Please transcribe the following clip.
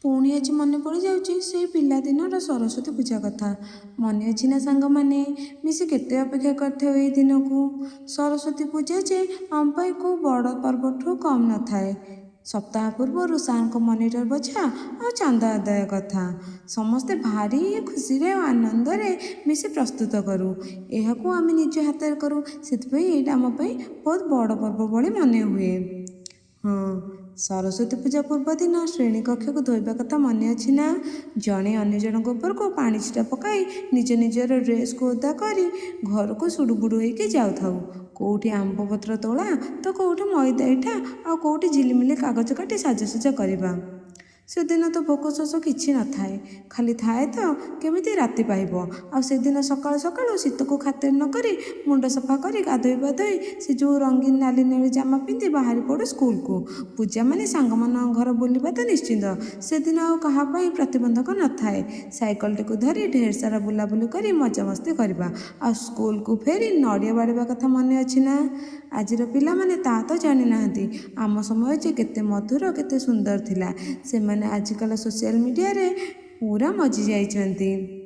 पुणी आज मन पड़ जाऊँ से पिलादिनर सरस्वती पूजा कथा। मन अच्छी ना सांग मैंने मिसी केते अपेक्षा करते ये दिन को। सरस्वती पूजा जे आम को बड़ पर्व ठू कम न थाए। सप्ताह पूर्व सार मनिटर बछा और चांद आदाय कथा समस्ते भारी खुशी आनंद मिसी प्रस्तुत करूँ। यह आम निज हाथ करूँ से आम बहुत बड़ पर्व भाई मन हुए। हाँ, सरस्वती पूजा पूर्व दिन श्रेणी कक्ष को धोबा कथा मन अच्छी ना। जड़े अन्य जन गोबर को पानी छिटा पकाई निज निजर ड्रेस को ओदा करी घर को सुड़ुबुड़ु होके जाऊ थाऊ। कौटी आंब पत्र तोला तो कौटी मैदा इठा आ कौटी झिलिमिली कागज काटी साजसजा करवा। से दिन तो भोक शोष किसी न थाए खाली थाए तो केमिति राति पाइब। आ से दिन सकाल सकाल शीत को खातिर न करी मुंड सफा करी गाधोई पाधोई से जो रंगीन नाली नेली जामा पिंधि बाहरी पड़ू स्कूल को। पूजा माने सांग मान घर बुलवा तो निश्चिंत। से दिन आ कहा प्रतिबंधक न थाए। साइकल टी को धरी ढेर सारा बुलाबुली करी मजामस्ती करवा आ स्कूल को फेरी नड़िया बाड़वा कथा मन अच्छी ना। आजिर पिला माने ता तो जानी नाहंती आम समय जे केते मधुर केते सुंदर थिला। से आजिकल सोशल मीडिया रे पूरा मजी जाइछंती।